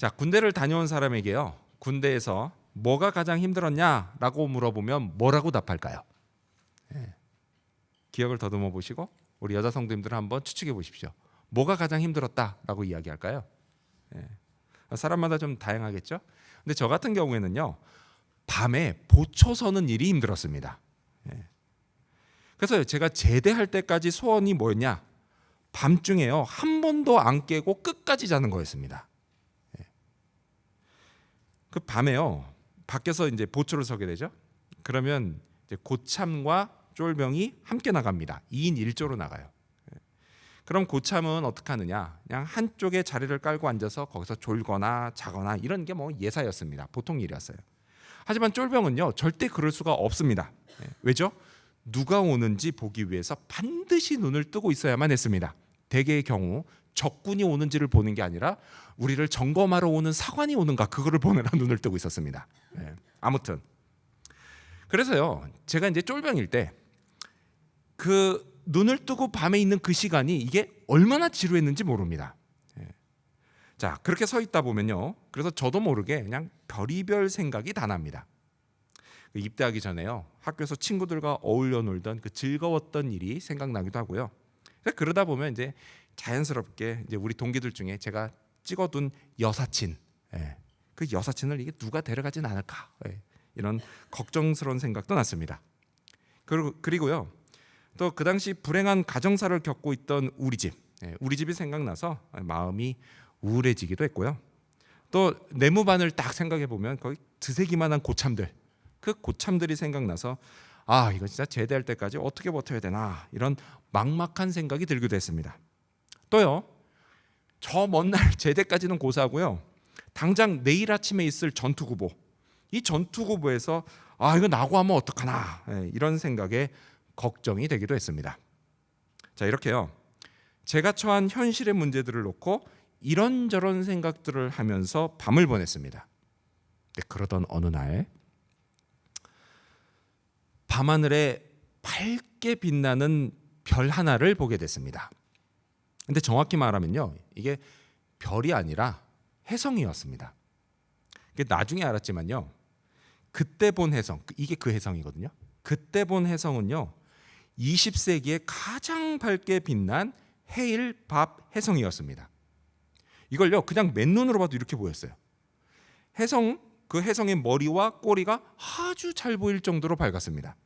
자, 군대를 다녀온 사람에게요, 군대에서 뭐가 가장 힘들었냐라고 물어보면 뭐라고 답할까요? 기억을 더듬어 보시고 우리 여자 성도님들 한번 추측해 보십시오. 뭐가 가장 힘들었다라고 이야기할까요? 사람마다 좀 다양하겠죠. 근데 저 같은 경우에는요, 밤에 보초 서는 일이 힘들었습니다. 그래서 제가 제대할 때까지 소원이 뭐였냐? 밤중에요, 한 번도 안 깨고 끝까지 자는 거였습니다. 그 밤에요, 밖에서 이제 보초를 서게 되죠. 그러면 이제 고참과 쫄병이 함께 나갑니다. 2인 1조로 나가요. 그럼 고참은 어떻게 하느냐? 그냥 한쪽에 자리를 깔고 앉아서 거기서 졸거나 자거나 이런 게 뭐 예사였습니다. 보통 일이었어요. 하지만 쫄병은요, 절대 그럴 수가 없습니다. 왜죠? 누가 오는지 보기 위해서 반드시 눈을 뜨고 있어야만 했습니다. 대개의 경우 적군이 오는지를 보는 게 아니라 우리를 점검하러 오는 사관이 오는가, 그거를 보느라 눈을 뜨고 있었습니다. 아무튼 그래서요, 제가 이제 쫄병일 때 그 눈을 뜨고 밤에 있는 그 시간이 이게 얼마나 지루했는지 모릅니다. 자, 그렇게 서 있다 보면요, 그래서 저도 모르게 그냥 별의별 생각이 다 납니다. 입대하기 전에요, 학교에서 친구들과 어울려 놀던 그 즐거웠던 일이 생각나기도 하고요. 그러다 보면 이제 자연스럽게 이제 우리 동기들 중에 제가 찍어둔 여사친, 그 여사친을 이게 누가 데려가진 않을까, 이런 걱정스러운 생각도 났습니다. 그리고요, 또 그 당시 불행한 가정사를 겪고 있던 우리 집이 생각나서 마음이 우울해지기도 했고요. 또 내무반을 딱 생각해 보면 거의 드세기만한 고참들, 그 고참들이 생각나서 아, 이거 진짜 제대할 때까지 어떻게 버텨야 되나, 이런 막막한 생각이 들기도 했습니다. 또요, 저 먼 날 제대까지는 고사하고요, 당장 내일 아침에 있을 전투구보, 이 전투구보에서 아, 이거 낙오하면 어떡하나, 이런 생각에 걱정이 되기도 했습니다. 자, 이렇게요, 제가 처한 현실의 문제들을 놓고 이런저런 생각들을 하면서 밤을 보냈습니다. 그러던 어느 날 밤하늘에 밝게 빛나는 별 하나를 보게 됐습니다. 근데 정확히 말하면요, 이게 별이 아니라 혜성이었습니다. 나중에 알았지만요, 그때 본 혜성, 이게 그 혜성이거든요. 그때 본 혜성은요, 20세기에 가장 밝게 빛난 해일밥 혜성이었습니다. 이걸요, 그냥 맨눈으로 봐도 이렇게 보였어요. 그 혜성의 머리와 꼬리가 아주 잘 보일 정도로 밝았습니다.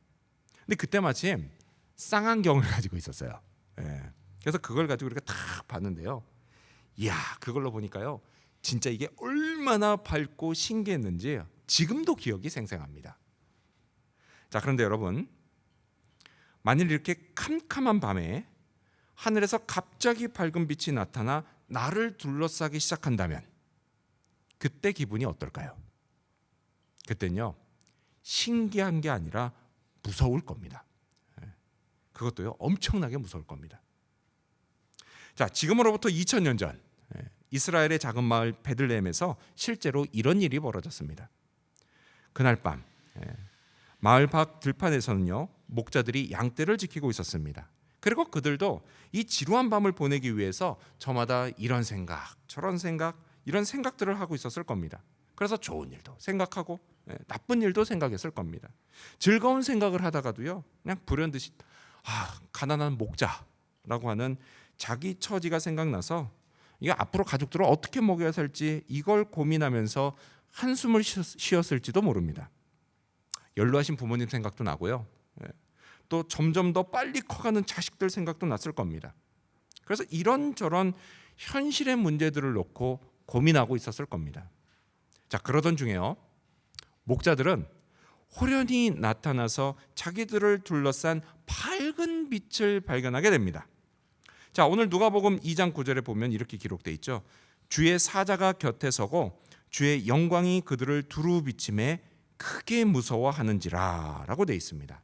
근데 그때 마침 쌍안경을 가지고 있었어요. 그래서 그걸 가지고 이렇게 탁 봤는데요, 이야, 그걸로 보니까요, 진짜 이게 얼마나 밝고 신기했는지 지금도 기억이 생생합니다. 자, 그런데 여러분, 만일 이렇게 캄캄한 밤에 하늘에서 갑자기 밝은 빛이 나타나 나를 둘러싸기 시작한다면 그때 기분이 어떨까요? 그때는요, 신기한 게 아니라 무서울 겁니다. 그것도요, 엄청나게 무서울 겁니다. 자, 지금으로부터 2000년 전 이스라엘의 작은 마을 베들레헴에서 실제로 이런 일이 벌어졌습니다. 그날 밤 마을 밖 들판에서는요, 목자들이 양떼를 지키고 있었습니다. 그리고 그들도 이 지루한 밤을 보내기 위해서 저마다 이런 생각, 저런 생각, 이런 생각들을 하고 있었을 겁니다. 그래서 좋은 일도 생각하고 나쁜 일도 생각했을 겁니다. 즐거운 생각을 하다가도요, 그냥 불현듯이 가난한 목자라고 하는 자기 처지가 생각나서 이게 앞으로 가족들을 어떻게 먹여야 할지 이걸 고민하면서 한숨을 쉬었을지도 모릅니다. 연로하신 부모님 생각도 나고요, 또 점점 더 빨리 커가는 자식들 생각도 났을 겁니다. 그래서 이런저런 현실의 문제들을 놓고 고민하고 있었을 겁니다. 자, 그러던 중에요, 목자들은 호련히 나타나서 자기들을 둘러싼 밝은 빛을 발견하게 됩니다. 자, 오늘 누가복음 2장 9절에 보면 이렇게 기록되어 있죠. 주의 사자가 곁에 서고 주의 영광이 그들을 두루 비침에 크게 무서워하는지라 라고 되어 있습니다.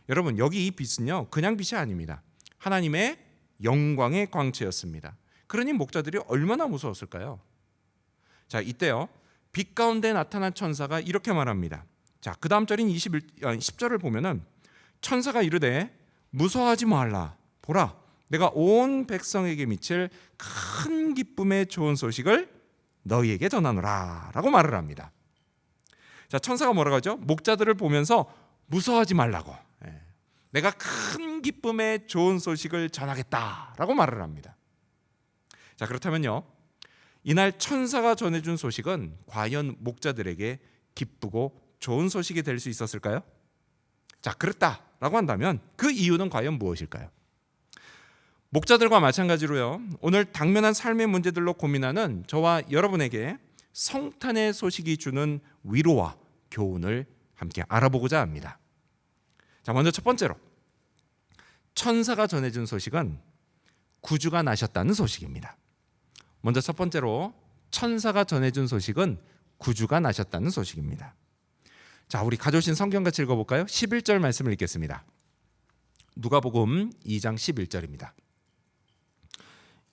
여러분, 여기 이 빛은요, 그냥 빛이 아닙니다. 하나님의 영광의 광채였습니다. 그러니 목자들이 얼마나 무서웠을까요? 자, 이때요, 빛 가운데 나타난 천사가 이렇게 말합니다. 자, 그 다음 절인 10절을 보면은 천사가 이르되 무서워하지 말라, 보라, 내가 온 백성에게 미칠 큰 기쁨의 좋은 소식을 너희에게 전하노라 라고 말을 합니다. 자, 천사가 뭐라고 하죠? 목자들을 보면서 무서워하지 말라고, 내가 큰 기쁨의 좋은 소식을 전하겠다라고 말을 합니다. 자, 그렇다면요, 이날 천사가 전해준 소식은 과연 목자들에게 기쁘고 좋은 소식이 될 수 있었을까요? 자, 그렇다라고 한다면 그 이유는 과연 무엇일까요? 목자들과 마찬가지로요, 오늘 당면한 삶의 문제들로 고민하는 저와 여러분에게 성탄의 소식이 주는 위로와 교훈을 함께 알아보고자 합니다. 자, 먼저 첫 번째로 천사가 전해준 소식은 구주가 나셨다는 소식입니다. 먼저 첫 번째로 천사가 전해준 소식은 구주가 나셨다는 소식입니다. 자, 우리 가져오신 성경 같이 읽어볼까요? 11절 말씀을 읽겠습니다. 누가복음 2장 11절입니다.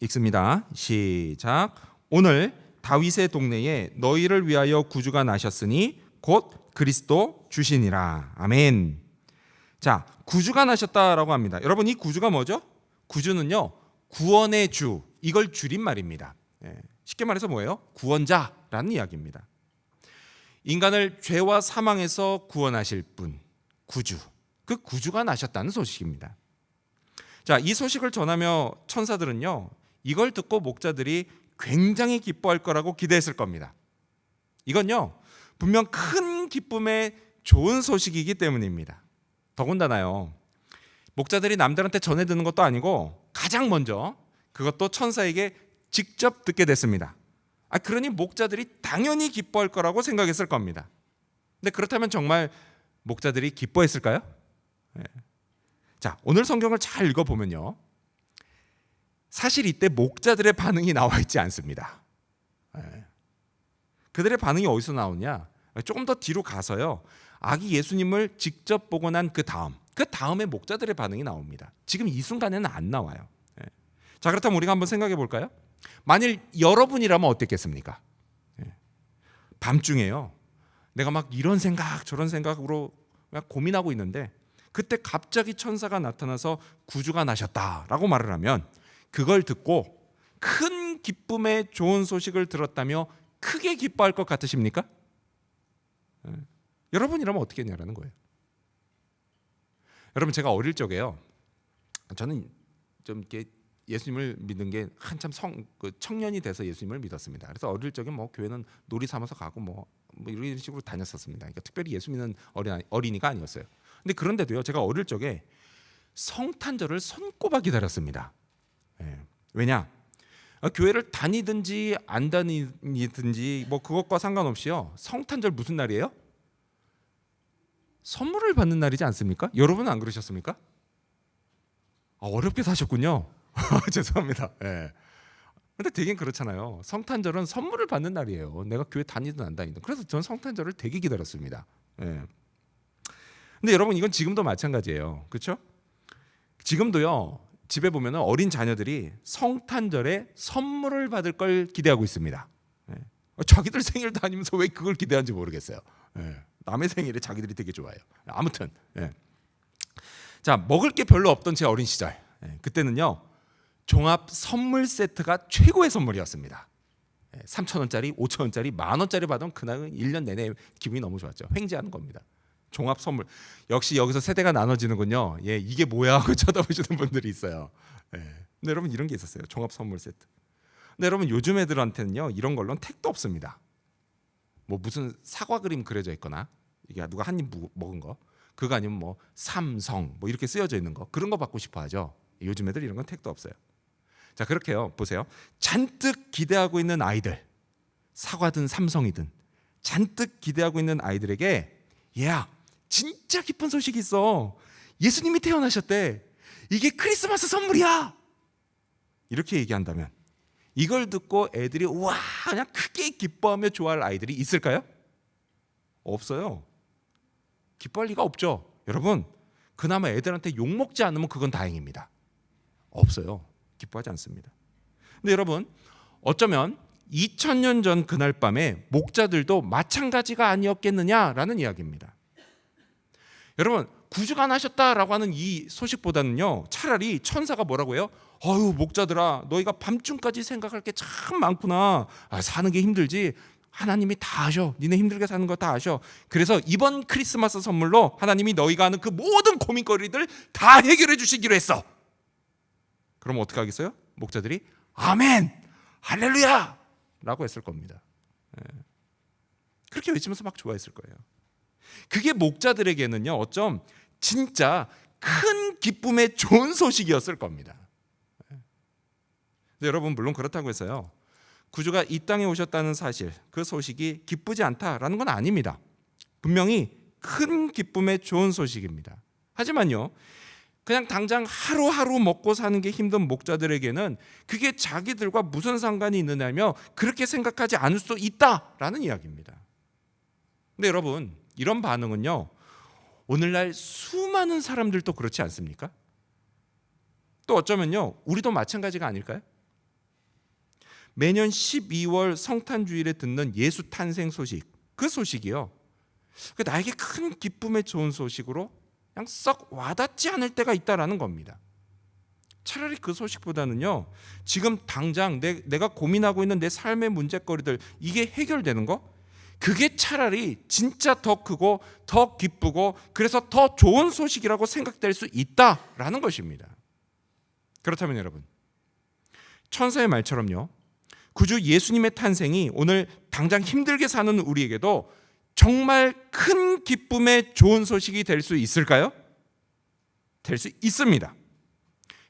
읽습니다. 시작. 오늘 다윗의 동네에 너희를 위하여 구주가 나셨으니 곧 그리스도 주시니라. 아멘. 자, 구주가 나셨다라고 합니다. 여러분, 이 구주가 뭐죠? 구주는요, 구원의 주, 이걸 줄임말입니다. 쉽게 말해서 뭐예요? 구원자라는 이야기입니다. 인간을 죄와 사망에서 구원하실 분, 구주, 그 구주가 나셨다는 소식입니다. 자, 이 소식을 전하며 천사들은요, 이걸 듣고 목자들이 굉장히 기뻐할 거라고 기대했을 겁니다. 이건요, 분명 큰 기쁨의 좋은 소식이기 때문입니다. 더군다나요, 목자들이 남들한테 전해 듣는 것도 아니고 가장 먼저 그것도 천사에게 직접 듣게 됐습니다. 그러니 목자들이 당연히 기뻐할 거라고 생각했을 겁니다. 근데 그렇다면 정말 목자들이 기뻐했을까요? 자, 오늘 성경을 잘 읽어보면요, 사실 이때 목자들의 반응이 나와 있지 않습니다. 그들의 반응이 어디서 나오냐? 조금 더 뒤로 가서요, 아기 예수님을 직접 보고 난 그 다음에 목자들의 반응이 나옵니다. 지금 이 순간에는 안 나와요. 자, 그렇다면 우리가 한번 생각해 볼까요? 만일 여러분이라면 어땠겠습니까? 밤중에요, 내가 막 이런 생각 저런 생각으로 고민하고 있는데 그때 갑자기 천사가 나타나서 구주가 나셨다라고 말을 하면 그걸 듣고 큰 기쁨의 좋은 소식을 들었다며 크게 기뻐할 것 같으십니까? 여러분이라면 어떻게 했냐라는 거예요. 여러분, 제가 어릴 적에요, 저는 좀 이렇게 예수님을 믿는 게 한참 청년이 돼서 예수님을 믿었습니다. 그래서 어릴 적에 뭐 교회는 놀이 삼아서 가고 뭐 이런 식으로 다녔었습니다. 그러니까 특별히 예수 믿는 어린이가 아니었어요. 근데 그런데도요, 제가 어릴 적에 성탄절을 손꼽아 기다렸습니다. 왜냐? 교회를 다니든지 안 다니든지 뭐 그것과 상관없이요, 성탄절 무슨 날이에요? 선물을 받는 날이지 않습니까? 여러분은 안 그러셨습니까? 어렵게 사셨군요. 죄송합니다. 근데 되긴 그렇잖아요. 성탄절은 선물을 받는 날이에요. 내가 교회 다니든 안 다니든. 그래서 저는 성탄절을 되게 기다렸습니다. 근데 여러분, 이건 지금도 마찬가지예요. 그렇죠? 지금도요, 집에 보면 어린 자녀들이 성탄절에 선물을 받을 걸 기대하고 있습니다. 자기들 생일도 아니면서 왜 그걸 기대하는지 모르겠어요. 남의 생일에 자기들이 되게 좋아해요. 아무튼, 자, 먹을 게 별로 없던 제 어린 시절, 그때는요, 종합 선물 세트가 최고의 선물이었습니다. 3,000원짜리, 5,000원짜리, 10,000원짜리 받으면 그날은 1년 내내 기분이 너무 좋았죠. 횡재하는 겁니다. 종합 선물. 역시 여기서 세대가 나눠지는군요. 이게 뭐야 하고 쳐다보시는 분들이 있어요. 근데 여러분, 이런 게 있었어요. 종합 선물 세트. 근데 여러분, 요즘 애들한테는요, 이런 걸로는 택도 없습니다. 뭐 무슨 사과 그림 그려져 있거나, 이게 누가 한 입 먹은 거, 그거 아니면 뭐 삼성 뭐 이렇게 쓰여져 있는 거, 그런 거 받고 싶어 하죠. 요즘 애들 이런 건 택도 없어요. 자, 그렇게요, 보세요. 잔뜩 기대하고 있는 아이들, 사과든 삼성이든 잔뜩 기대하고 있는 아이들에게, 얘야, 진짜 기쁜 소식이 있어. 예수님이 태어나셨대. 이게 크리스마스 선물이야. 이렇게 얘기한다면 이걸 듣고 애들이 와 그냥 크게 기뻐하며 좋아할 아이들이 있을까요? 없어요. 기뻐할 리가 없죠. 여러분, 그나마 애들한테 욕먹지 않으면 그건 다행입니다. 없어요. 기뻐하지 않습니다. 근데 여러분, 어쩌면 2000년 전 그날 밤에 목자들도 마찬가지가 아니었겠느냐라는 이야기입니다. 여러분, 구주가 나셨다라고 하는 이 소식보다는요, 차라리 천사가 뭐라고 해요? 어휴, 목자들아, 너희가 밤중까지 생각할 게 참 많구나. 사는 게 힘들지. 하나님이 다 아셔. 니네 힘들게 사는 거 다 아셔. 그래서 이번 크리스마스 선물로 하나님이 너희가 하는 그 모든 고민거리들 다 해결해 주시기로 했어. 그럼 어떻게 하겠어요? 목자들이 아멘, 할렐루야 라고 했을 겁니다. 그렇게 외치면서 막 좋아했을 거예요. 그게 목자들에게는요, 어쩜 진짜 큰 기쁨의 좋은 소식이었을 겁니다. 근데 여러분, 물론 그렇다고 해서요, 구주가 이 땅에 오셨다는 사실, 그 소식이 기쁘지 않다라는 건 아닙니다. 분명히 큰 기쁨의 좋은 소식입니다. 하지만요, 그냥 당장 하루하루 먹고 사는 게 힘든 목자들에게는 그게 자기들과 무슨 상관이 있느냐며 그렇게 생각하지 않을 수도 있다라는 이야기입니다. 근데 여러분, 이런 반응은요, 오늘날 수많은 사람들도 그렇지 않습니까? 또 어쩌면요, 우리도 마찬가지가 아닐까요? 매년 12월 성탄주일에 듣는 예수 탄생 소식, 그 소식이요, 나에게 큰 기쁨의 좋은 소식으로 그냥 썩 와닿지 않을 때가 있다라는 겁니다. 차라리 그 소식보다는요, 지금 당장 내가 고민하고 있는 내 삶의 문제거리들, 이게 해결되는 거, 그게 차라리 진짜 더 크고 더 기쁘고 그래서 더 좋은 소식이라고 생각될 수 있다라는 것입니다. 그렇다면 여러분, 천사의 말처럼요, 구주 예수님의 탄생이 오늘 당장 힘들게 사는 우리에게도 정말 큰 기쁨의 좋은 소식이 될 수 있을까요? 될 수 있습니다.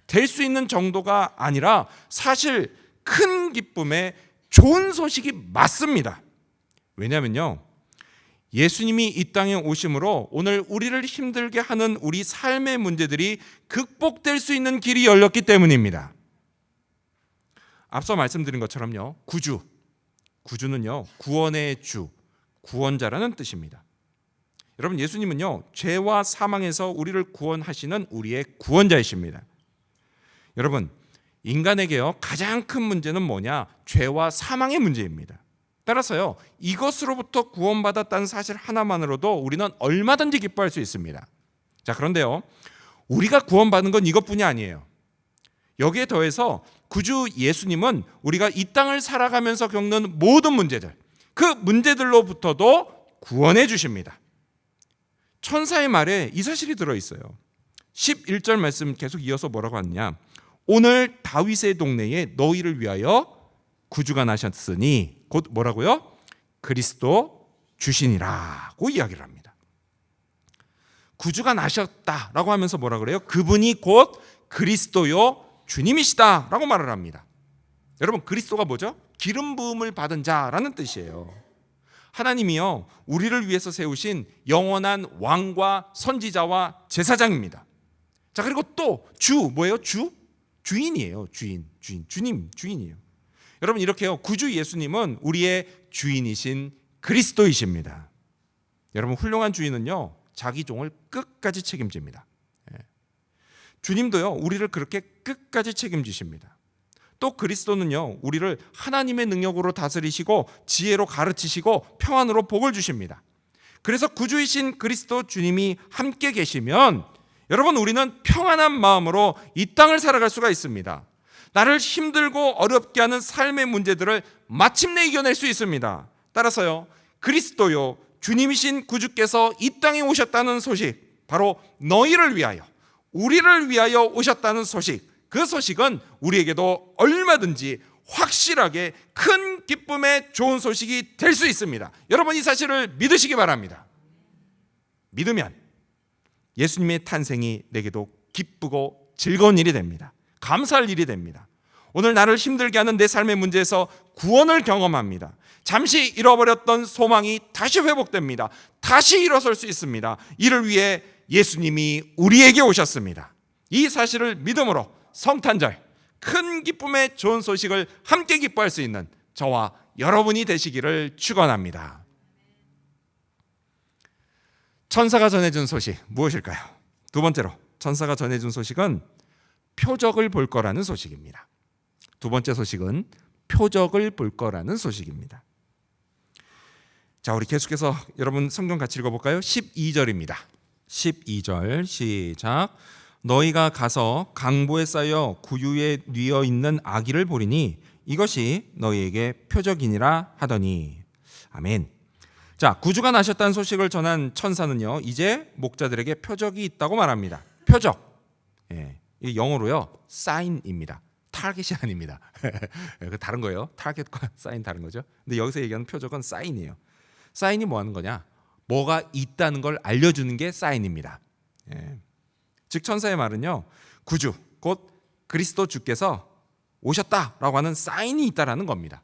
될 수 있는 정도가 아니라 사실 큰 기쁨의 좋은 소식이 맞습니다. 왜냐하면요, 예수님이 이 땅에 오심으로 오늘 우리를 힘들게 하는 우리 삶의 문제들이 극복될 수 있는 길이 열렸기 때문입니다. 앞서 말씀드린 것처럼요, 구주는요, 구원의 주, 구원자라는 뜻입니다. 여러분, 예수님은요, 죄와 사망에서 우리를 구원하시는 우리의 구원자이십니다. 여러분, 인간에게요, 가장 큰 문제는 뭐냐? 죄와 사망의 문제입니다. 따라서요, 이것으로부터 구원받았다는 사실 하나만으로도 우리는 얼마든지 기뻐할 수 있습니다. 자, 그런데요, 우리가 구원받은 건 이것뿐이 아니에요. 여기에 더해서 구주 예수님은 우리가 이 땅을 살아가면서 겪는 모든 문제들, 그 문제들로부터도 구원해 주십니다. 천사의 말에 이 사실이 들어있어요. 11절 말씀 계속 이어서 뭐라고 하느냐? 오늘 다윗의 동네에 너희를 위하여 구주가 나셨으니, 곧 뭐라고요? 그리스도 주시니라고 이야기를 합니다. 구주가 나셨다라고 하면서 뭐라 그래요? 그분이 곧 그리스도요 주님이시다라고 말을 합니다. 여러분, 그리스도가 뭐죠? 기름 부음을 받은 자라는 뜻이에요. 하나님이요, 우리를 위해서 세우신 영원한 왕과 선지자와 제사장입니다. 자, 그리고 또 주, 뭐예요? 주인이에요. 주인이에요. 여러분, 이렇게요, 구주 예수님은 우리의 주인이신 그리스도이십니다. 여러분, 훌륭한 주인은요, 자기 종을 끝까지 책임집니다. 주님도요, 우리를 그렇게 끝까지 책임지십니다. 또 그리스도는요, 우리를 하나님의 능력으로 다스리시고 지혜로 가르치시고 평안으로 복을 주십니다. 그래서 구주이신 그리스도 주님이 함께 계시면 여러분, 우리는 평안한 마음으로 이 땅을 살아갈 수가 있습니다. 나를 힘들고 어렵게 하는 삶의 문제들을 마침내 이겨낼 수 있습니다. 따라서요, 그리스도요 주님이신 구주께서 이 땅에 오셨다는 소식, 바로 너희를 위하여, 우리를 위하여 오셨다는 소식, 그 소식은 우리에게도 얼마든지 확실하게 큰 기쁨의 좋은 소식이 될 수 있습니다. 여러분, 이 사실을 믿으시기 바랍니다. 믿으면 예수님의 탄생이 내게도 기쁘고 즐거운 일이 됩니다. 감사할 일이 됩니다. 오늘 나를 힘들게 하는 내 삶의 문제에서 구원을 경험합니다. 잠시 잃어버렸던 소망이 다시 회복됩니다. 다시 일어설 수 있습니다. 이를 위해 예수님이 우리에게 오셨습니다. 이 사실을 믿음으로 성탄절 큰 기쁨의 좋은 소식을 함께 기뻐할 수 있는 저와 여러분이 되시기를 축원합니다. 천사가 전해준 소식 무엇일까요? 두 번째로 천사가 전해준 소식은 표적을 볼 거라는 소식입니다. 두 번째 소식은 표적을 볼 거라는 소식입니다. 자, 우리 계속해서 여러분 성경 같이 읽어볼까요? 12절입니다. 12절 시작. 너희가 가서 강보에 쌓여 구유에 뉘어 있는 아기를 보리니 이것이 너희에게 표적이니라 하더니. 아멘. 자, 구주가 나셨다는 소식을 전한 천사는요, 이제 목자들에게 표적이 있다고 말합니다. 표적. 예, 이 영어로요, 사인입니다. 타겟이 아닙니다. 다른 거예요. 타겟과 사인 다른 거죠. 근데 여기서 얘기하는 표적은 사인이에요. 사인이 뭐 하는 거냐? 뭐가 있다는 걸 알려주는 게 사인입니다. 예. 즉 천사의 말은요, 구주 곧 그리스도 주께서 오셨다라고 하는 사인이 있다라는 겁니다.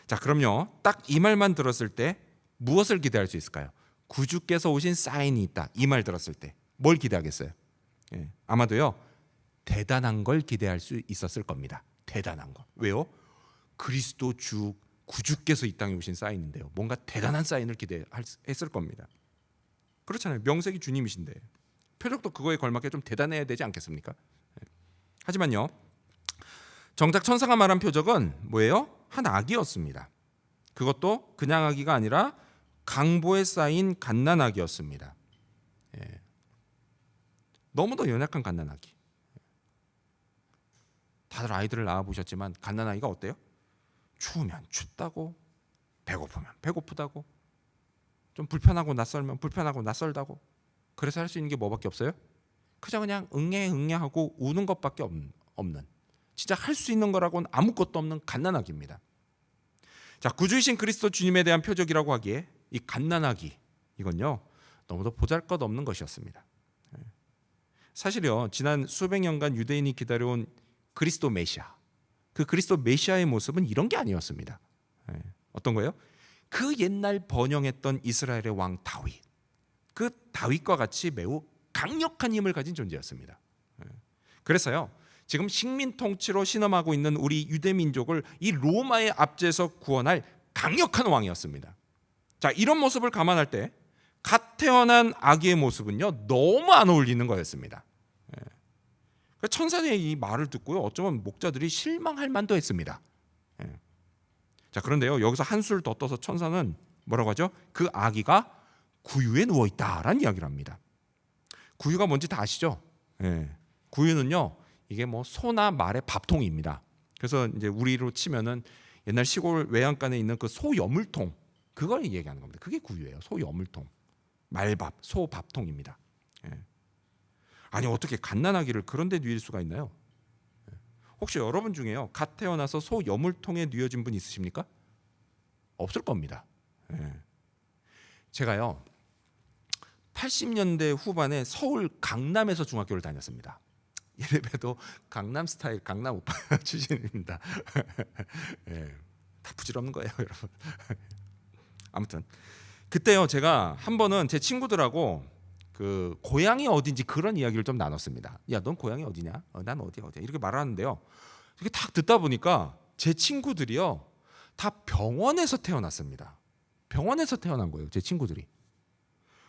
자, 그럼요, 딱 이 말만 들었을 때 무엇을 기대할 수 있을까요? 구주께서 오신 사인이 있다, 이 말 들었을 때 뭘 기대하겠어요? 예. 아마도요, 대단한 걸 기대할 수 있었을 겁니다. 대단한 거. 왜요? 그리스도 주 구주께서 이 땅에 오신 사인인데요, 뭔가 대단한 사인을 기대했을 겁니다. 그렇잖아요. 명색이 주님이신데 표적도 그거에 걸맞게 좀 대단해야 되지 않겠습니까? 하지만요, 정작 천사가 말한 표적은 뭐예요? 한 아기였습니다. 그것도 그냥 아기가 아니라 강보에 쌓인 갓난아기였습니다. 예. 너무도 연약한 갓난아기. 다들 아이들을 낳아보셨지만 갓난아기가 어때요? 추우면 춥다고, 배고프면 배고프다고, 좀 불편하고 낯설면 불편하고 낯설다고. 그래서 할 수 있는 게 뭐밖에 없어요? 그냥 응애하고 우는 것밖에 없는, 진짜 할 수 있는 거라고는 아무것도 없는 갓난아기입니다. 자, 구주이신 그리스도 주님에 대한 표적이라고 하기에 이 갓난아기, 이건요, 너무도 보잘것없는 것이었습니다. 사실요, 지난 수백 년간 유대인이 기다려온 그리스도 메시아, 그 그리스도 메시아의 모습은 이런 게 아니었습니다. 어떤 거예요? 그 옛날 번영했던 이스라엘의 왕 다윗, 그 다윗과 같이 매우 강력한 힘을 가진 존재였습니다. 그래서요, 지금 식민 통치로 신음하고 있는 우리 유대 민족을 이 로마의 압제에서 구원할 강력한 왕이었습니다. 자, 이런 모습을 감안할 때 갓 태어난 아기의 모습은요, 너무 안 어울리는 거였습니다. 천사의 이 말을 듣고요, 어쩌면 목자들이 실망할 만도 했습니다. 자, 그런데요, 여기서 한술 더 떠서 천사는 뭐라고 하죠? 그 아기가 구유에 누워 있다라는 이야기를 합니다. 구유가 뭔지 다 아시죠? 구유는요, 이게 뭐 소나 말의 밥통입니다. 그래서 이제 우리로 치면은 옛날 시골 외양간에 있는 그 소 여물통, 그걸 얘기하는 겁니다. 그게 구유예요. 소 여물통, 말밥, 소 밥통입니다. 아니, 어떻게 갓난아기를 그런 데 누일 수가 있나요? 혹시 여러분 중에요, 갓 태어나서 소 여물통에 누워진 분 있으십니까? 없을 겁니다. 제가요, 80년대 후반에 서울 강남에서 중학교를 다녔습니다. 예배도 강남 스타일, 강남 오빠 출신입니다. 다 부질없는 거예요, 여러분. 아무튼 그때요, 제가 한 번은 제 친구들하고 그 고향이 어딘지 그런 이야기를 좀 나눴습니다. 야, 넌 고향이 어디냐? 난 어디야 이렇게 말하는데요, 이렇게 딱 듣다 보니까 제 친구들이요, 다 병원에서 태어났습니다. 병원에서 태어난 거예요, 제 친구들이.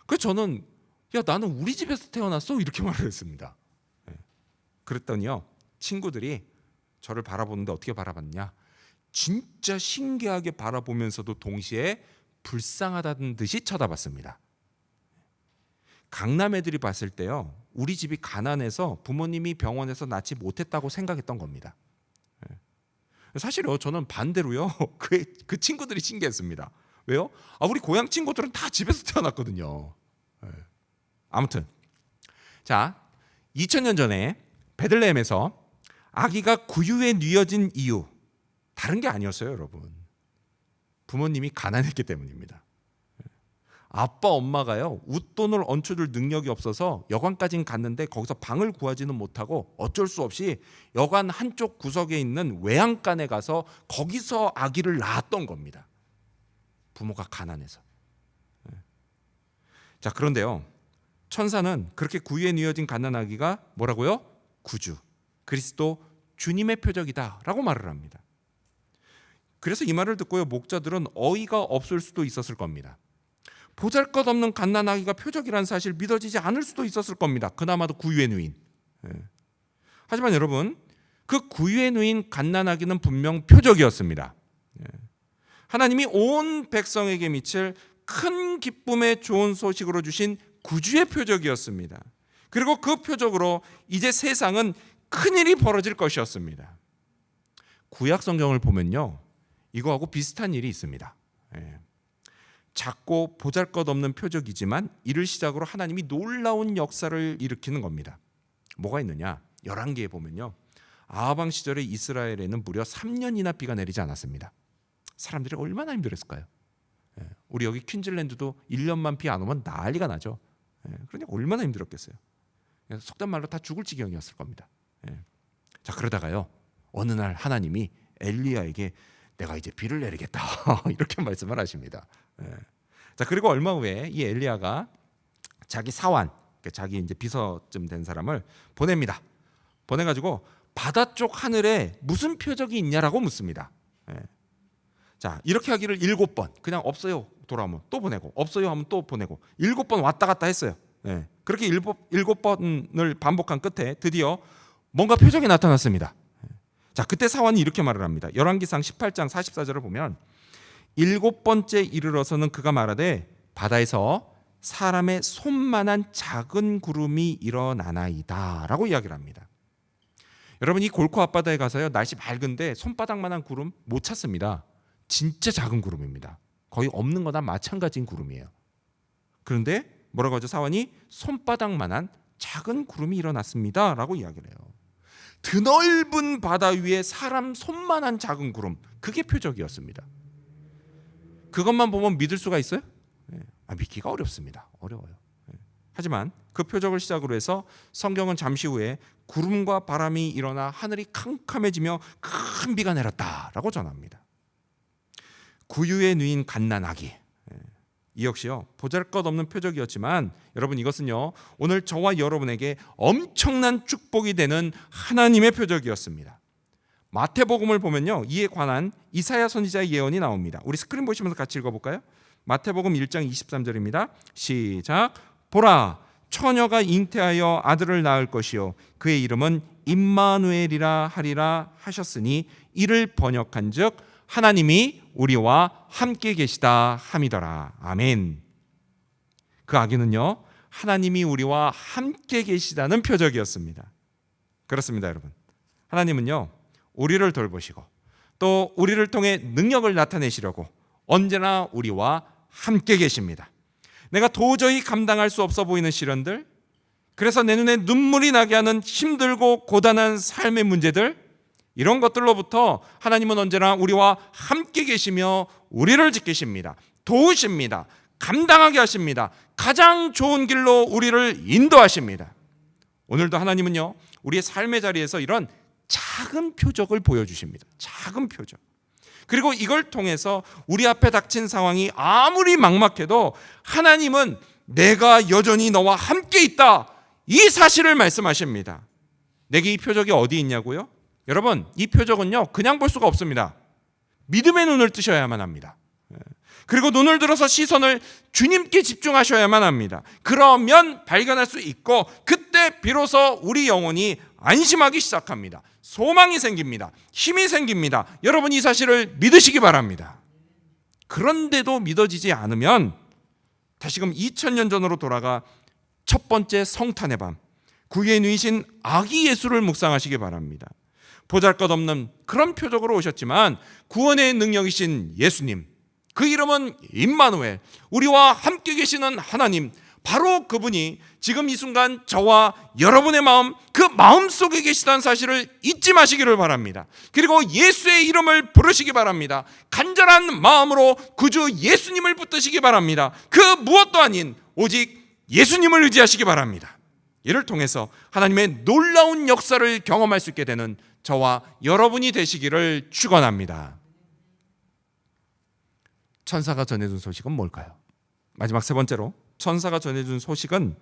그래서 저는, 야, 나는 우리 집에서 태어났어, 이렇게 말을 했습니다. 그랬더니요, 친구들이 저를 바라보는데 어떻게 바라봤냐, 진짜 신기하게 바라보면서도 동시에 불쌍하다는 듯이 쳐다봤습니다. 강남 애들이 봤을 때요, 우리 집이 가난해서 부모님이 병원에서 낳지 못했다고 생각했던 겁니다. 사실요, 저는 반대로요, 그 친구들이 신기했습니다. 왜요? 우리 고향 친구들은 다 집에서 태어났거든요. 아무튼, 자, 2000년 전에 베들레헴에서 아기가 구유에 뉘어진 이유, 다른 게 아니었어요, 여러분. 부모님이 가난했기 때문입니다. 아빠 엄마가요, 웃돈을 얹혀줄 능력이 없어서 여관까지는 갔는데 거기서 방을 구하지는 못하고 어쩔 수 없이 여관 한쪽 구석에 있는 외양간에 가서 거기서 아기를 낳았던 겁니다. 부모가 가난해서. 자, 그런데요, 천사는 그렇게 구유에 뉘어진 갓난아기가 뭐라고요? 구주, 그리스도 주님의 표적이다라고 말을 합니다. 그래서 이 말을 듣고요, 목자들은 어이가 없을 수도 있었을 겁니다. 보잘것없는 갓난아기가 표적이라는 사실 믿어지지 않을 수도 있었을 겁니다. 그나마도 구유에 누인. 하지만 여러분, 그 구유에 누인 갓난아기는 분명 표적이었습니다. 하나님이 온 백성에게 미칠 큰 기쁨의 좋은 소식으로 주신 구주의 표적이었습니다. 그리고 그 표적으로 이제 세상은 큰일이 벌어질 것이었습니다. 구약 성경을 보면요, 이거하고 비슷한 일이 있습니다. 작고 보잘것없는 표적이지만 이를 시작으로 하나님이 놀라운 역사를 일으키는 겁니다. 뭐가 있느냐? 열왕기에 보면요, 아합 왕 시절에 이스라엘에는 무려 3년이나 비가 내리지 않았습니다. 사람들이 얼마나 힘들었을까요? 우리 여기 퀸즐랜드도 1년만 비 안 오면 난리가 나죠. 그러니까 얼마나 힘들었겠어요. 속된 말로 다 죽을 지경이었을 겁니다. 자, 그러다가요, 어느 날 하나님이 엘리야에게 내가 이제 비를 내리겠다 이렇게 말씀을 하십니다. 자, 그리고 얼마 후에 이 엘리야가 자기 사환, 자기 이제 비서쯤 된 사람을 보냅니다. 보내가지고 바다 쪽 하늘에 무슨 표적이 있냐라고 묻습니다. 자, 이렇게 하기를 7번, 그냥 없어요 돌아오면 또 보내고, 없어요 하면 또 보내고, 7번 왔다 갔다 했어요. 그렇게 7번을 반복한 끝에 드디어 뭔가 표적이 나타났습니다. 자, 그때 사환이 이렇게 말을 합니다. 열왕기상 18장 44절을 보면 7번째 이르러서는 그가 말하되 바다에서 사람의 손만한 작은 구름이 일어나나이다 라고 이야기를 합니다. 여러분, 이 골코 앞바다에 가서요, 날씨 맑은데 손바닥만한 구름 못 찾습니다. 진짜 작은 구름입니다. 거의 없는 거나 마찬가지인 구름이에요. 그런데 뭐라고 하죠? 사환이 손바닥만한 작은 구름이 일어났습니다 라고 이야기를 해요. 드넓은 바다 위에 사람 손만한 작은 구름, 그게 표적이었습니다. 그것만 보면 믿을 수가 있어요? 믿기가 어렵습니다. 어려워요. 하지만 그 표적을 시작으로 해서 성경은 잠시 후에 구름과 바람이 일어나 하늘이 캄캄해지며 큰 비가 내렸다라고 전합니다. 구유에 누인 갓난아기, 이 역시요, 보잘것없는 표적이었지만 여러분, 이것은요 오늘 저와 여러분에게 엄청난 축복이 되는 하나님의 표적이었습니다. 마태복음을 보면요, 이에 관한 이사야 선지자의 예언이 나옵니다. 우리 스크린 보시면서 같이 읽어볼까요? 마태복음 1장 23절입니다. 시작. 보라, 처녀가 잉태하여 아들을 낳을 것이요 그의 이름은 임마누엘이라 하리라 하셨으니 이를 번역한즉 하나님이 우리와 함께 계시다 함이더라. 아멘. 그 아기는요, 하나님이 우리와 함께 계시다는 표적이었습니다. 그렇습니다, 여러분. 하나님은요, 우리를 돌보시고 또 우리를 통해 능력을 나타내시려고 언제나 우리와 함께 계십니다. 내가 도저히 감당할 수 없어 보이는 시련들, 그래서 내 눈에 눈물이 나게 하는 힘들고 고단한 삶의 문제들, 이런 것들로부터 하나님은 언제나 우리와 함께 계시며 우리를 지키십니다. 도우십니다. 감당하게 하십니다. 가장 좋은 길로 우리를 인도하십니다. 오늘도 하나님은요, 우리의 삶의 자리에서 이런 작은 표적을 보여주십니다. 작은 표적. 그리고 이걸 통해서 우리 앞에 닥친 상황이 아무리 막막해도 하나님은 내가 여전히 너와 함께 있다, 이 사실을 말씀하십니다. 내게 이 표적이 어디 있냐고요? 여러분, 이 표적은요 그냥 볼 수가 없습니다. 믿음의 눈을 뜨셔야만 합니다. 그리고 눈을 들어서 시선을 주님께 집중하셔야만 합니다. 그러면 발견할 수 있고, 그때 비로소 우리 영혼이 안심하기 시작합니다. 소망이 생깁니다. 힘이 생깁니다. 여러분, 이 사실을 믿으시기 바랍니다. 그런데도 믿어지지 않으면 다시금 2000년 전으로 돌아가 첫 번째 성탄의 밤, 구유에 누이신 아기 예수를 묵상하시기 바랍니다. 보잘것없는 그런 표적으로 오셨지만 구원의 능력이신 예수님, 그 이름은 임마누엘, 우리와 함께 계시는 하나님, 바로 그분이 지금 이 순간 저와 여러분의 마음, 그 마음 속에 계시다는 사실을 잊지 마시기를 바랍니다. 그리고 예수의 이름을 부르시기 바랍니다. 간절한 마음으로 구주 예수님을 붙드시기 바랍니다. 그 무엇도 아닌 오직 예수님을 의지하시기 바랍니다. 이를 통해서 하나님의 놀라운 역사를 경험할 수 있게 되는 저와 여러분이 되시기를 축원합니다. 천사가 전해준 소식은 뭘까요? 마지막 세 번째로, 천사가 전해준 소식은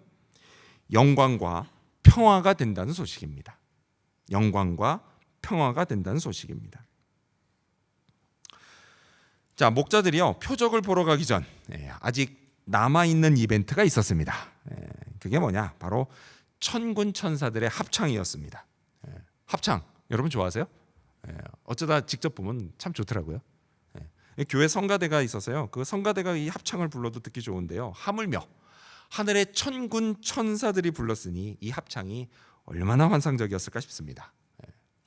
영광과 평화가 된다는 소식입니다. 영광과 평화가 된다는 소식입니다. 자, 목자들이요, 표적을 보러 가기 전 아직 남아있는 이벤트가 있었습니다. 그게 뭐냐? 바로 천군 천사들의 합창이었습니다. 합창, 여러분 좋아하세요? 어쩌다 직접 보면 참 좋더라고요. 교회 성가대가 있어서요, 그 성가대가 이 합창을 불러도 듣기 좋은데요, 하물며 하늘의 천군 천사들이 불렀으니 이 합창이 얼마나 환상적이었을까 싶습니다.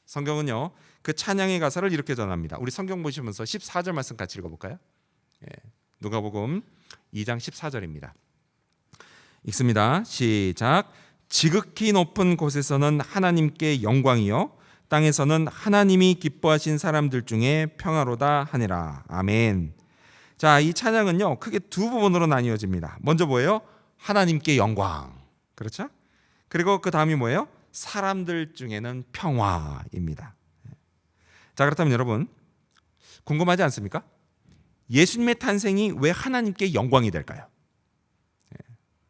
성경은요, 그 찬양의 가사를 이렇게 전합니다. 우리 성경 보시면서 14절 말씀 같이 읽어볼까요? 누가복음 2장 14절입니다. 읽습니다. 시작. 지극히 높은 곳에서는 하나님께 영광이요 땅에서는 하나님이 기뻐하신 사람들 중에 평화로다 하니라. 아멘. 자, 이 찬양은요 크게 두 부분으로 나뉘어집니다. 먼저 뭐예요? 하나님께 영광. 그렇죠? 그리고 그 다음이 뭐예요? 사람들 중에는 평화입니다. 자, 그렇다면 여러분 궁금하지 않습니까? 예수님의 탄생이 왜 하나님께 영광이 될까요?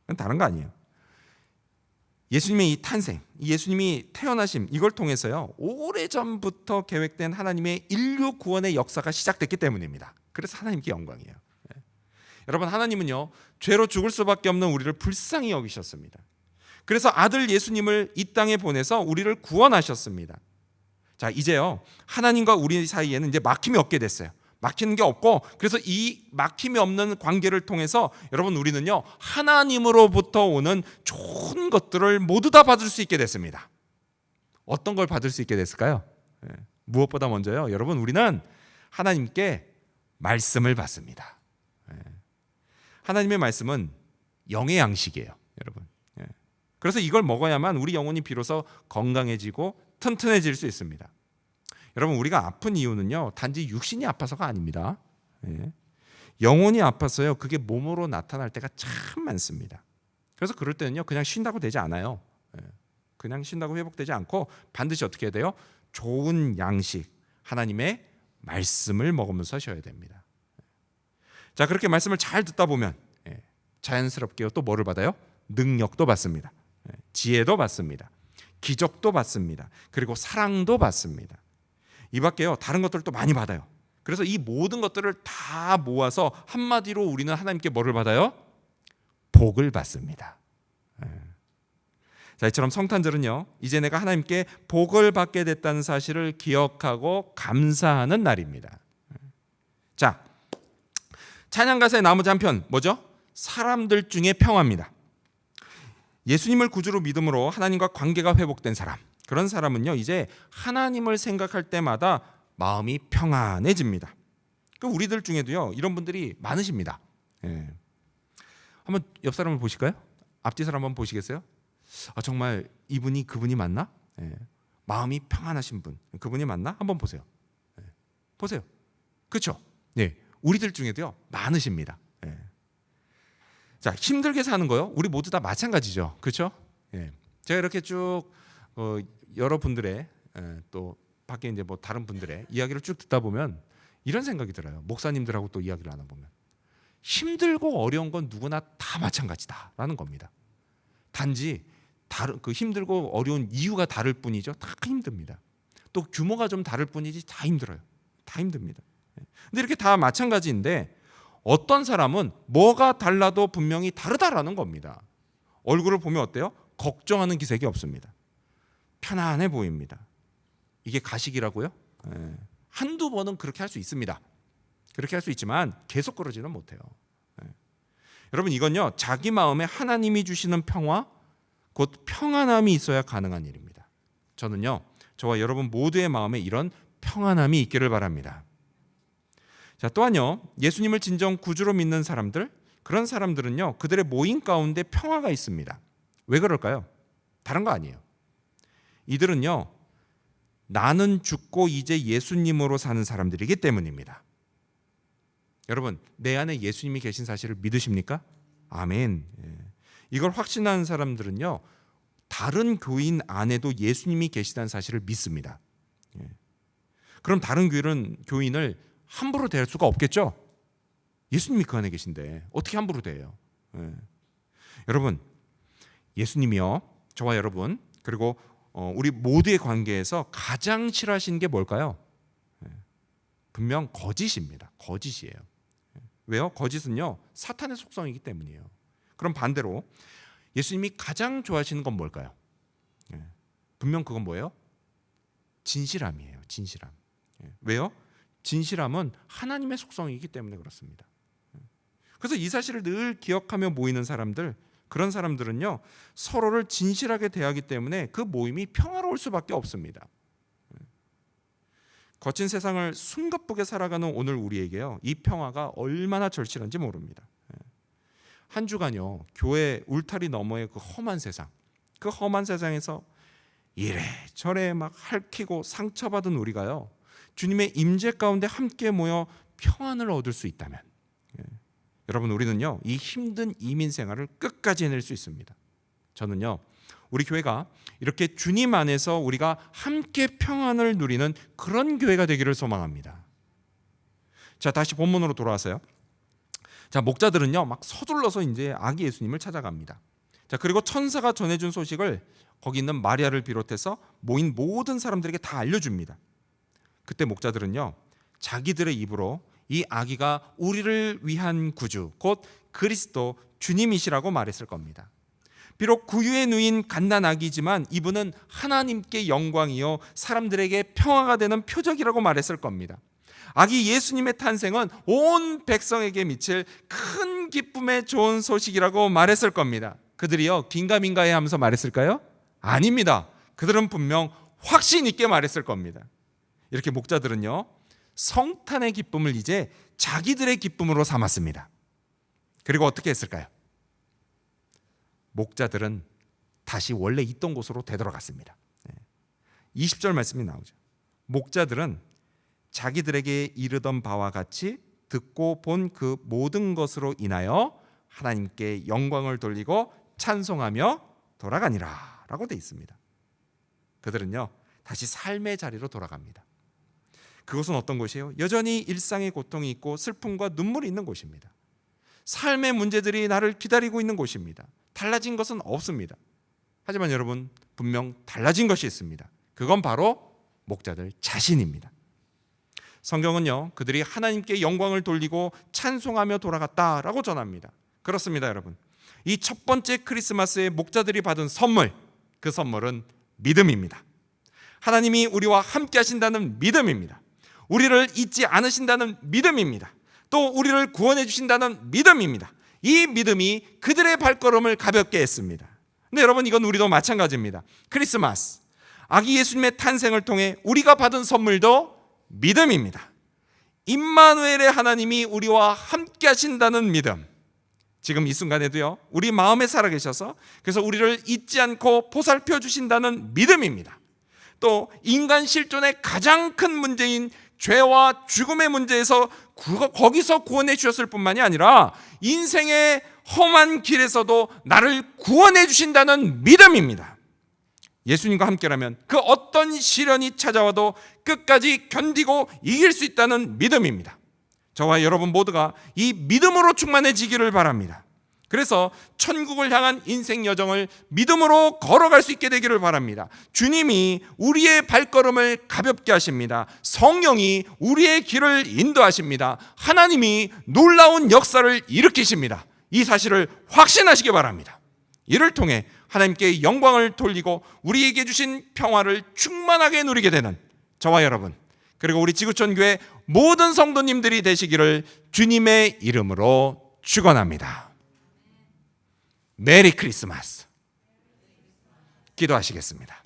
그건 다른 거 아니에요. 예수님의 이 탄생, 예수님이 태어나심, 이걸 통해서요 오래전부터 계획된 하나님의 인류 구원의 역사가 시작됐기 때문입니다. 그래서 하나님께 영광이에요. 여러분, 하나님은요 죄로 죽을 수밖에 없는 우리를 불쌍히 여기셨습니다. 그래서 아들 예수님을 이 땅에 보내서 우리를 구원하셨습니다. 자, 이제요 하나님과 우리 사이에는 이제 막힘이 없게 됐어요. 막히는 게 없고, 그래서 이 막힘이 없는 관계를 통해서 여러분 우리는요 하나님으로부터 오는 좋은 것들을 모두 다 받을 수 있게 됐습니다. 어떤 걸 받을 수 있게 됐을까요? 무엇보다 먼저요, 여러분 우리는 하나님께 말씀을 받습니다. 하나님의 말씀은 영의 양식이에요, 여러분. 그래서 이걸 먹어야만 우리 영혼이 비로소 건강해지고 튼튼해질 수 있습니다. 여러분, 우리가 아픈 이유는요 단지 육신이 아파서가 아닙니다. 영혼이 아파서요 그게 몸으로 나타날 때가 참 많습니다. 그래서 그럴 때는요 그냥 쉰다고 되지 않아요. 그냥 쉰다고 회복되지 않고 반드시 어떻게 해야 돼요? 좋은 양식, 하나님의 말씀을 먹으면서 쉬어야 됩니다. 자, 그렇게 말씀을 잘 듣다 보면 자연스럽게 또 뭐를 받아요? 능력도 받습니다. 지혜도 받습니다. 기적도 받습니다. 그리고 사랑도 받습니다. 이 밖에요 다른 것들도 많이 받아요. 그래서 이 모든 것들을 다 모아서 한마디로 우리는 하나님께 뭐를 받아요? 복을 받습니다. 자, 이처럼 성탄절은요 이제 내가 하나님께 복을 받게 됐다는 사실을 기억하고 감사하는 날입니다. 자, 찬양가사의 나머지 한편 뭐죠? 사람들 중에 평화입니다. 예수님을 구주로 믿음으로 하나님과 관계가 회복된 사람, 그런 사람은요 이제 하나님을 생각할 때마다 마음이 평안해집니다. 우리들 중에도요 이런 분들이 많으십니다. 한번 옆 사람을 보실까요? 앞뒤 사람 한번 보시겠어요? 정말 이분이 그분이 맞나? 마음이 평안하신 분, 그분이 맞나? 한번 보세요. 보세요. 그렇죠? 우리들 중에도요 많으십니다. 자, 힘들게 사는 거요 우리 모두 다 마찬가지죠. 그렇죠? 제가 이렇게 쭉 여러분들의 또 밖에 이제 뭐 다른 분들의 이야기를 쭉 듣다 보면 이런 생각이 들어요. 목사님들하고 또 이야기를 나눠보면 힘들고 어려운 건 누구나 다 마찬가지다라는 겁니다. 단지 다른 그 힘들고 어려운 이유가 다를 뿐이죠. 다 힘듭니다. 또 규모가 좀 다를 뿐이지 다 힘들어요. 다 힘듭니다. 근데 이렇게 다 마찬가지인데 어떤 사람은 뭐가 달라도 분명히 다르다라는 겁니다. 얼굴을 보면 어때요? 걱정하는 기색이 없습니다. 편안해 보입니다. 이게 가식이라고요? 한두 번은 그렇게 할 수 있습니다. 그렇게 할 수 있지만 계속 그러지는 못해요. 여러분, 이건요 자기 마음에 하나님이 주시는 평화, 곧 평안함이 있어야 가능한 일입니다. 저는요 저와 여러분 모두의 마음에 이런 평안함이 있기를 바랍니다. 자, 또한요 예수님을 진정 구주로 믿는 사람들, 그런 사람들은요 그들의 모임 가운데 평화가 있습니다. 왜 그럴까요? 다른 거 아니에요. 이들은요 나는 죽고 이제 예수님으로 사는 사람들이기 때문입니다. 여러분, 내 안에 예수님이 계신 사실을 믿으십니까? 아멘. 이걸 확신하는 사람들은요 다른 교인 안에도 예수님이 계시다는 사실을 믿습니다. 그럼 다른 교인을 함부로 대할 수가 없겠죠? 예수님이 그 안에 계신데 어떻게 함부로 대해요? 여러분, 예수님이요 저와 여러분 그리고 우리 모두의 관계에서 가장 싫어하시는 게 뭘까요? 분명 거짓입니다. 거짓이에요. 왜요? 거짓은요 사탄의 속성이기 때문이에요. 그럼 반대로 예수님이 가장 좋아하시는 건 뭘까요? 분명 그건 뭐예요? 진실함이에요. 진실함. 왜요? 진실함은 하나님의 속성이기 때문에 그렇습니다. 그래서 이 사실을 늘 기억하며 모이는 사람들, 그런 사람들은요, 서로를 진실하게 대하기 때문에 그 모임이 평화로울 수밖에 없습니다. 거친 세상을 숨가쁘게 살아가는 오늘 우리에게요, 이 평화가 얼마나 절실한지 모릅니다. 한 주간요, 교회 울타리 너머의 그 험한 세상, 그 험한 세상에서 이래저래 막 핥히고 상처받은 우리가요, 주님의 임재 가운데 함께 모여 평안을 얻을 수 있다면, 여러분, 우리는요, 이 힘든 이민 생활을 끝까지 해낼 수 있습니다. 저는요, 우리 교회가 이렇게 주님 안에서 우리가 함께 평안을 누리는 그런 교회가 되기를 소망합니다. 자, 다시 본문으로 돌아와서요. 자, 목자들은요, 막 서둘러서 이제 아기 예수님을 찾아갑니다. 자, 그리고 천사가 전해준 소식을 거기 있는 마리아를 비롯해서 모인 모든 사람들에게 다 알려줍니다. 그때 목자들은요, 자기들의 입으로 이 아기가 우리를 위한 구주, 곧 그리스도 주님이시라고 말했을 겁니다. 비록 구유에 누인 갓난아기지만 이분은 하나님께 영광이요 사람들에게 평화가 되는 표적이라고 말했을 겁니다. 아기 예수님의 탄생은 온 백성에게 미칠 큰 기쁨의 좋은 소식이라고 말했을 겁니다. 그들이요, 긴가민가해 하면서 말했을까요? 아닙니다. 그들은 분명 확신 있게 말했을 겁니다. 이렇게 목자들은요, 성탄의 기쁨을 이제 자기들의 기쁨으로 삼았습니다. 그리고 어떻게 했을까요? 목자들은 다시 원래 있던 곳으로 되돌아갔습니다. 20절 말씀이 나오죠. 목자들은 자기들에게 이르던 바와 같이 듣고 본 그 모든 것으로 인하여 하나님께 영광을 돌리고 찬송하며 돌아가니라 라고 되어 있습니다. 그들은요, 다시 삶의 자리로 돌아갑니다. 그것은 어떤 곳이에요? 여전히 일상의 고통이 있고 슬픔과 눈물이 있는 곳입니다. 삶의 문제들이 나를 기다리고 있는 곳입니다. 달라진 것은 없습니다. 하지만 여러분, 분명 달라진 것이 있습니다. 그건 바로 목자들 자신입니다. 성경은요, 그들이 하나님께 영광을 돌리고 찬송하며 돌아갔다라고 전합니다. 그렇습니다, 여러분. 이 첫 번째 크리스마스에 목자들이 받은 선물, 그 선물은 믿음입니다. 하나님이 우리와 함께 하신다는 믿음입니다. 우리를 잊지 않으신다는 믿음입니다. 또 우리를 구원해 주신다는 믿음입니다. 이 믿음이 그들의 발걸음을 가볍게 했습니다. 근데 여러분, 이건 우리도 마찬가지입니다. 크리스마스, 아기 예수님의 탄생을 통해 우리가 받은 선물도 믿음입니다. 임마누엘의 하나님이 우리와 함께 하신다는 믿음, 지금 이 순간에도요, 우리 마음에 살아계셔서 그래서 우리를 잊지 않고 보살펴 주신다는 믿음입니다. 또 인간 실존의 가장 큰 문제인 죄와 죽음의 문제에서 거기서 구원해 주셨을 뿐만이 아니라 인생의 험한 길에서도 나를 구원해 주신다는 믿음입니다. 예수님과 함께라면 그 어떤 시련이 찾아와도 끝까지 견디고 이길 수 있다는 믿음입니다. 저와 여러분 모두가 이 믿음으로 충만해지기를 바랍니다. 그래서 천국을 향한 인생 여정을 믿음으로 걸어갈 수 있게 되기를 바랍니다. 주님이 우리의 발걸음을 가볍게 하십니다. 성령이 우리의 길을 인도하십니다. 하나님이 놀라운 역사를 일으키십니다. 이 사실을 확신하시기 바랍니다. 이를 통해 하나님께 영광을 돌리고 우리에게 주신 평화를 충만하게 누리게 되는 저와 여러분, 그리고 우리 지구촌 교회 모든 성도님들이 되시기를 주님의 이름으로 축원합니다. 메리 크리스마스. 기도하시겠습니다.